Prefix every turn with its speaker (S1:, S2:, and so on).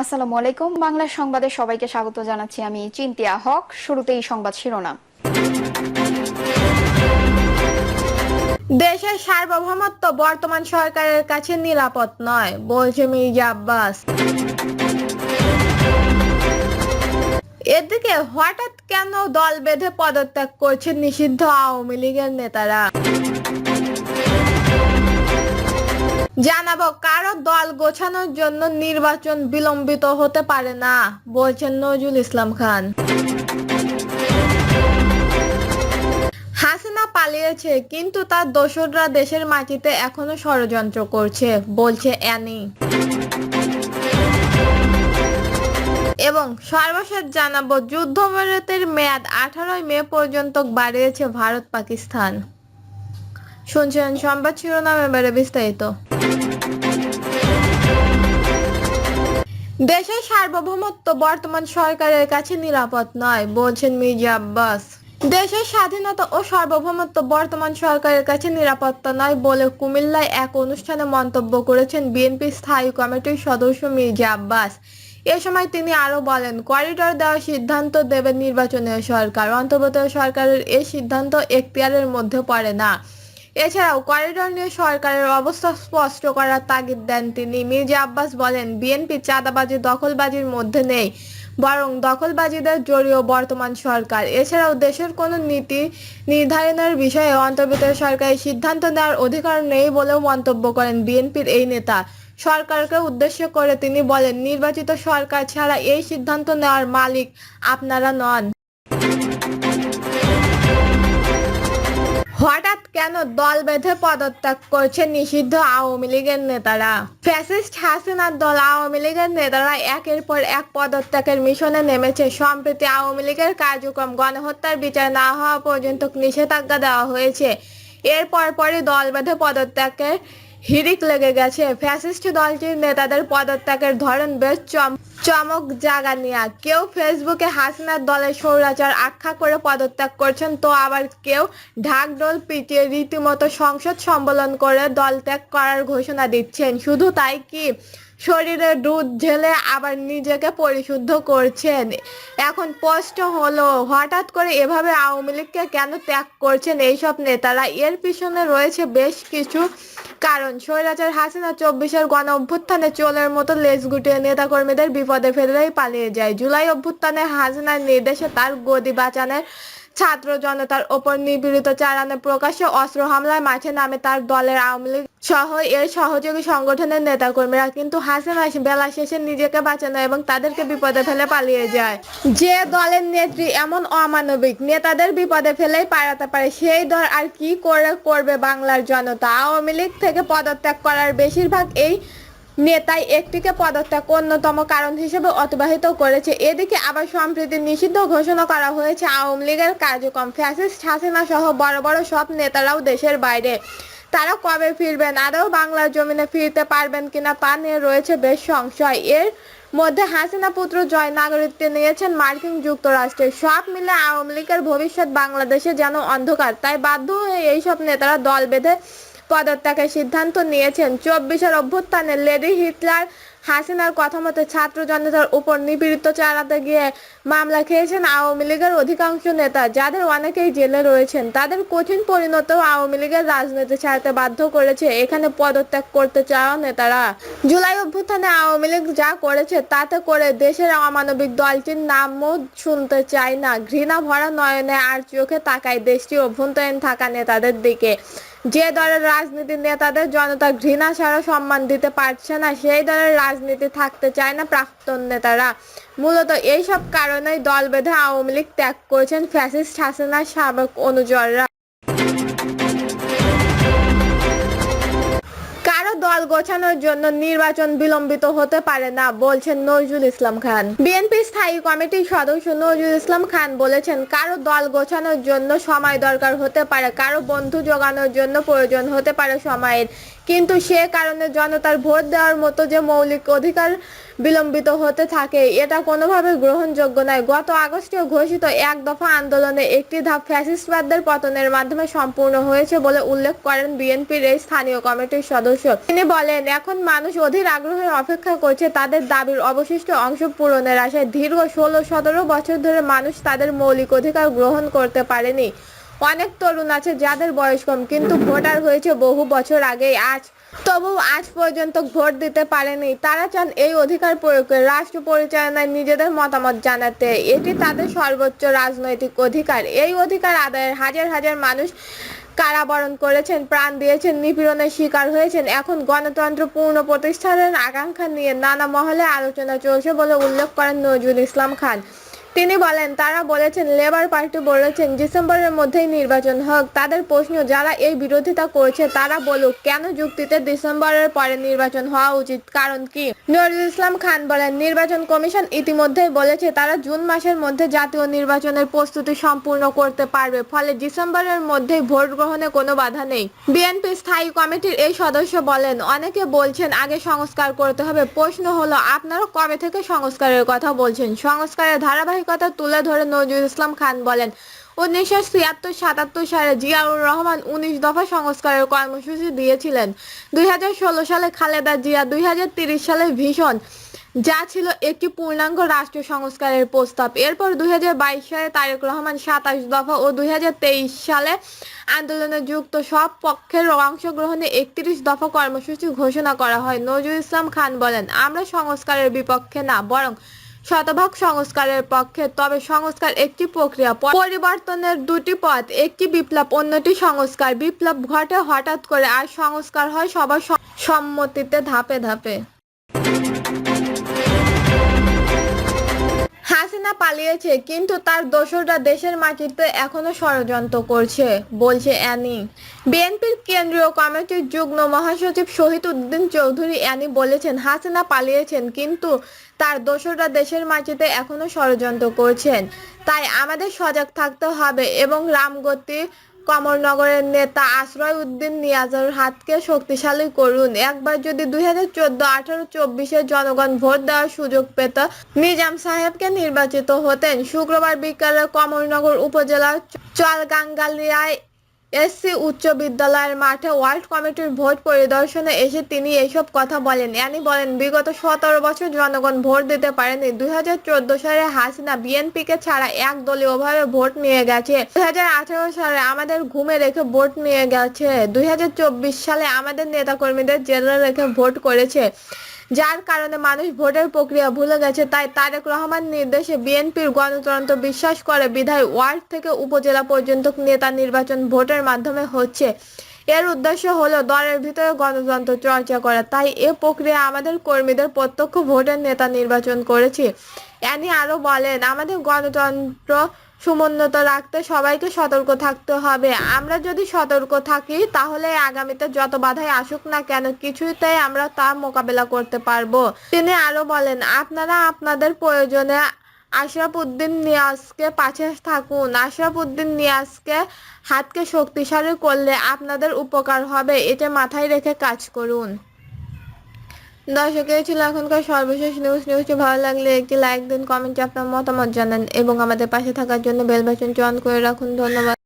S1: আসসালামু আলাইকুম। বাংলা সংবাদে সবাইকে স্বাগত জানাচ্ছি। আমি চিন্তিয়া হক। শুরুতেই সংবাদ শিরোনাম।
S2: দেশের সার্বভৌমত্ব বর্তমান সরকারের কাছে নিরাপদ নয়, বলছে মির্জা আব্বাস। এদিকে হঠাৎ কেন দল বেঁধে পদত্যাগ করছেন নিষিদ্ধ আওয়ামী লীগের নেতারা? জানাবো, কারো দল গোছানোর জন্য নির্বাচন বিলম্বিত হতে পারে না, বলছেন নজরুল ইসলাম খান। হাসিনা পালিয়েছে, কিন্তু তার দোসররা দেশের মাটিতে এখনো ষড়যন্ত্র করছে, বলছে অ্যানি। এবং সর্বশেষ জানাবো, যুদ্ধবিরতির মেয়াদ 18 মে পর্যন্ত বাড়িয়েছে ভারত পাকিস্তান। শুনছেন সংবাদ শিরোনাম, এবারে বিস্তারিত। দেশের সার্বভৌমত্ব বর্তমান সরকারের কাছে নিরাপদ নয়, বলছেন মির্জা আব্বাস। দেশের স্বাধীনতা ও সার্বভৌমত্ব বর্তমান সরকারের কাছে নিরাপত্তা নয় বলে কুমিল্লায় এক অনুষ্ঠানে মন্তব্য করেছেন বিএনপি স্থায়ী কমিটির সদস্য মির্জা আব্বাস। এ সময় তিনি আরো বলেন, করিডোর দেওয়ার সিদ্ধান্ত দেবে নির্বাচনের সরকার, অন্তর্বর্তী সরকারের এই সিদ্ধান্ত এখতিয়ারের মধ্যে পড়ে না। এছাড়াও করিডোর নিয়ে সরকারের অবস্থা স্পষ্ট করার তাগিদ দেন তিনি। মির্জা আব্বাস বলেন, বিএনপি চাঁদাবাজি দখলবাজির মধ্যে নেই, বরং দখলবাজিদের জড়িয়ে বর্তমান সরকার। এছাড়াও দেশের কোনো নীতি নির্ধারণের বিষয়ে অন্তর্বর্তী সরকারের সিদ্ধান্ত নেওয়ার অধিকার নেই বলেও মন্তব্য করেন বিএনপির এই নেতা। সরকারকে উদ্দেশ্য করে তিনি বলেন, নির্বাচিত সরকার ছাড়া এই সিদ্ধান্ত নেওয়ার মালিক আপনারা নন। হঠাৎ কেন দল বেঁধে পদত্যাগ করছে নিষিদ্ধ আওয়ামী লীগের নেতারা? ফ্যাসিস্ট হাসিনার দল আওয়ামী লীগের নেতারা একের পর এক পদত্যাগের মিশনে নেমেছে। সম্প্রতি আওয়ামী লীগের কার্যক্রম গণহত্যার বিচার না হওয়া পর্যন্ত নিষেধাজ্ঞা দেওয়া হয়েছে। এর পরপরই দল বেঁধে পদত্যাগের হিড়িক লেগে গেছে। ফ্যাসিস্ট দলটির নেতাদের পদত্যাগের ধরন বেশ চমক জাগানিয়া। কেউ ফেসবুকে হাসিনার দলের স্বৈরাচার আখ্যা করে পদত্যাগ করছেন, তো আবার কেউ ঢাকঢোল পিটিয়ে রীতিমতো সংসদ সম্মেলন করে দল ত্যাগ করার ঘোষণা দিচ্ছেন। শুধু তাই কি, শরীরে দুধ ঢেলে আবার নিজেকে পরিশুদ্ধ করছেন। এখন প্রশ্ন হলো, হঠাৎ করে এভাবে আওয়ামী লীগকে কেন ত্যাগ করছেন এইসব নেতারা? এর পিছনে রয়েছে বেশ কিছু কারণ। স্বৈরাচার হাসিনা 24-এর গণ অভ্যুত্থানে চোরের মতো লেজ গুটিয়ে নেতাকর্মীদের বিপদে ফেলেই পালিয়ে যায়। জুলাই অভ্যুত্থানে হাসিনার নির্দেশে তার গদি বাঁচানোর ছাত্র জনতার ওপর নিপীড়িত চালানো প্রকাশ্যে অস্ত্র হামলায় মাঠে নামে তার দলের আওয়ামী লীগ সহ এর সহযোগী সংগঠনের নেতাকর্মীরা। কিন্তু হাসিনা বেলা শেষে নিজেকে বাঁচানো এবং তাদেরকে বিপদে ফেলে পালিয়ে যায়। যে দলের নেত্রী এমন অমানবিক নেতাদের বিপদে ফেলেই পালাতে পারে, সেই দল আর কি করবে বাংলার জনতা? আওয়ামী লীগ থেকে পদত্যাগ করার বেশিরভাগ এই নেতাই একটিকে পদত্যাগ অন্যতম কারণ হিসেবে অতিবাহিত করেছে। এদিকে আবার সম্প্রতি নিষিদ্ধ ঘোষণা করা হয়েছে আওয়ামী লীগের কার্যক্রম। ফ্যাসিস্ট হাসিনা সহ বড় বড় সব নেতারাও দেশের বাইরে। তারা কবে ফিরবেন, আদৌ বাংলার জমিনে ফিরতে পারবেন কিনা তা নিয়ে রয়েছে বেশ সংশয়। এর মধ্যে হাসিনা পুত্র জয় নাগরিকত্ব নিয়েছেন মার্কিন যুক্তরাষ্ট্রে। সব মিলে আওয়ামী লীগের ভবিষ্যৎ বাংলাদেশে যেন অন্ধকার। তাই বাধ্য হয়ে এইসব নেতারা দল বেঁধে পদত্যাগের সিদ্ধান্ত নিয়েছেন। 24-এর অভ্যুত্থানে লেডি হিটলার হাসিনার কথা মতো ছাত্র জনতার উপর নিপীড়িত চালাতে গিয়ে মামলা খেয়েছেন আওয়ামী লীগের অধিকাংশ নেতা, যাদের অনেকেই জেলে রয়েছেন। তাদের কঠিন পরিণতিও আওয়ামী লীগের রাজনীতি ছাড়তে বাধ্য করেছে এখানে পদত্যাগ করতে চাওয়া নেতারা। জুলাই অভ্যুত্থানে আওয়ামী লীগ যা করেছে তাতে করে দেশের অমানবিক দলটির নামও শুনতে চায় না। ঘৃণা ভরা নয়নে আর চোখে তাকায় দেশটির অভ্যন্তরীণ থাকা নেতাদের দিকে। যে দলের রাজনীতির নেতাদের জনতা ঘৃণা ছাড়া সম্মান দিতে পারছে না, সেই দলের রাজনীতি থাকতে চায় না প্রাক্তন নেতারা। মূলত এইসব কারণেই দল বেঁধে আওয়ামী লীগ ত্যাগ করেছেন ফ্যাসিস্ট হাসিনার সাবেক অনুচররা। কারো দল গোছানোর জন্য নির্বাচন বিলম্বিত হতে পারে না, বলছেন নজরুল ইসলাম খান। বিএনপি স্থায়ী কমিটির সদস্য নজরুল ইসলাম খান বলেছেন, কারো দল গোছানোর জন্য সময় দরকার হতে পারে, কারো বন্ধু জোগানোর জন্য প্রয়োজন হতে পারে সময়ের, কিন্তু সে কারণে জনতার ভোট দেওয়ার মতো যে মৌলিক অধিকার বিলম্বিত হতে থাকে এটা কোনোভাবে গ্রহণযোগ্য নয়। গত আগস্টে ঘোষিত এক দফা আন্দোলনে একটি ধাপ ফ্যাসিস্টবাদের পতনের মাধ্যমে সম্পূর্ণ হয়েছে বলে উল্লেখ করেন বিএনপির এই স্থানীয় কমিটির সদস্য। তিনি বলেন, এখন মানুষ অধীর আগ্রহে অপেক্ষা করছে তাদের দাবির অবশিষ্ট অংশ পূরণের আশায়। দীর্ঘ 16-17 বছর ধরে মানুষ তাদের মৌলিক অধিকার গ্রহণ করতে পারেনি। অনেক তরুণ আছে যাদের বয়স কম কিন্তু ভোটার হয়েছে বহু বছর আগেই, তবু আজ পর্যন্ত ভোট দিতে পারেনি। তারা চান এই অধিকার প্রয়োগ করে রাষ্ট্র পরিচালনায় নিজেদের মতামত জানাতে। এটি তাদের সর্বোচ্চ রাজনৈতিক অধিকার। এই অধিকার আদায়ের হাজার হাজার মানুষ কারাবরণ করেছেন, প্রাণ দিয়েছেন, নিপীড়নের শিকার হয়েছেন। এখন গণতন্ত্র পূর্ণ প্রতিষ্ঠানের আকাঙ্ক্ষা নিয়ে নানা মহলে আলোচনা চলছে বলে উল্লেখ করেন নজরুল ইসলাম খান। তিনি বলেন, তারা বলেছেন, লেবার পার্টি বলেছেন ডিসেম্বরের মধ্যেই নির্বাচন হোক। তাদের প্রশ্ন, যারা এই বিরোধিতা করছে তারা বলুক কেন যুক্তিতে ডিসেম্বরের পরে নির্বাচন হওয়া উচিত, কারণ কি? নজরুল ইসলাম খান বলেন, নির্বাচন কমিশন ইতিমধ্যেই বলেছে তারা জুন মাসের মধ্যে জাতীয় নির্বাচনের প্রস্তুতি সম্পূর্ণ করতে পারবে, ফলে ডিসেম্বরের মধ্যেই ভোট গ্রহণে কোনো বাধা নেই। বিএনপি স্থায়ী কমিটির এই সদস্য বলেন, অনেকে বলছেন আগে সংস্কার করতে হবে। প্রশ্ন হলো, আপনারা কবে থেকে সংস্কারের কথা বলছেন? সংস্কারের ধারাবাহিকতা তুলে ধরে নজরুল ইসলাম খান বলেন, 1976-77 সালে জিয়াউর রহমান 19 দফা সংস্কারের কর্মসূচি দিয়েছিলেন। 2016 সালে খালেদা জিয়া, 2030 সালে ভিশন, যা ছিল একটি পূর্ণাঙ্গ রাষ্ট্র সংস্কারের প্রস্তাব। এরপর 2022 সালে তারেক রহমান 27 দফা ও 2023 সালে আন্দোলনে যুক্ত সব পক্ষের অংশগ্রহণে 31 দফা কর্মসূচি ঘোষণা করা হয়। নজরুল ইসলাম খান বলেন, আমরা সংস্কারের বিপক্ষে না, বরং শতভাগ সংস্কারের পক্ষে। তবে সংস্কার একটি প্রক্রিয়া, পরিবর্তনের দুটি পথ, একটি বিপ্লব, অন্যটি সংস্কার। বিপ্লব ঘটে হঠাৎ করে, আর সংস্কার হয় সবার সম্মতিতে, ধাপে ধাপে। হাসিনা পালিয়েছে কিন্তু তার দোসররা দেশের মাটিতে এখনো ষড়যন্ত্র করছে, বলছে অ্যানি। বিএনপির কেন্দ্রীয় কমিটির যুগ্ম মহাসচিব শহীদ উদ্দিন চৌধুরী অ্যানি বলেছেন, হাসিনা পালিয়েছেন কিন্তু তার দোসররা দেশের মাটিতে এখনো ষড়যন্ত্র করছেন। তাই আমাদের সজাগ থাকতে হবে এবং রামগতি কমলনগরের নেতা আশরাফ উদ্দিন নিয়াজের হাতকে শক্তিশালী করুন। একবার যদি 2014-18-24 জনগণ ভোট দেওয়ার সুযোগ পেত, নিজাম সাহেবকে নির্বাচিত হতেন। শুক্রবার বিকালে কমলনগর উপজেলার চলগাঙ্গালিয়ায় এসসি উচ্চ বিদ্যালয়ের মাঠে ওয়ার্ড কমিটির ভোট পরিদর্শনে এসে তিনি এইসব কথা বলেন। অ্যানি বলেন, বিগত 17 বছর জনগণ ভোট দিতে পারেনি। 2014 সালে হাসিনা বিএনপিকে ছাড়া একদলীয়ভাবে ভোট নিয়ে গেছে। 2018 সালে আমাদের ঘুমে রেখে ভোট নিয়ে গেছে। 2024 সালে আমাদের নেতাকর্মীদের জেলে রেখে ভোট করেছে, যার কারণে মানুষ ভোটের প্রক্রিয়া ভুলে গেছে। তাই তারেক রহমান নির্দেশে বিএনপির গণতন্ত্র বিশ্বাস করে বিধায় ওয়ার্ড থেকে উপজেলা পর্যন্ত নেতা নির্বাচন ভোটের মাধ্যমে হচ্ছে। এর উদ্দেশ্য হলো দলের ভিতরে গণতন্ত্র চর্চা করা। তাই এ প্রক্রিয়া আমাদের কর্মীদের প্রত্যক্ষ ভোটের নেতা নির্বাচন করেছি। অ্যানি আরো বলেন, আমাদের গণতন্ত্র সমুন্নত রাখতে সবাইকে সতর্ক থাকতে হবে। আমরা যদি সতর্ক থাকি তাহলে আগামীতে যত বাধাই আসুক না কেন কিছুতেই আমরা তা মোকাবেলা করতে পারবো। তিনি আরো বলেন, আপনারা আপনাদের প্রয়োজনে আশরাফ উদ্দিন নিয়াজকে পাশে থাকুন। আশরাফ উদ্দিন নিয়াজকে হাতকে শক্তিশালী করলে আপনাদের উপকার হবে, এটা মাথায় রেখে কাজ করুন। দর্শক, এই ছিল এখনকার সর্বশেষ নিউজটি ভালো লাগলে একটি লাইক দিন, কমেন্টে আপনার মতামত জানান এবং আমাদের পাশে থাকার জন্য বেল বাটনটি অন করে রাখুন। ধন্যবাদ।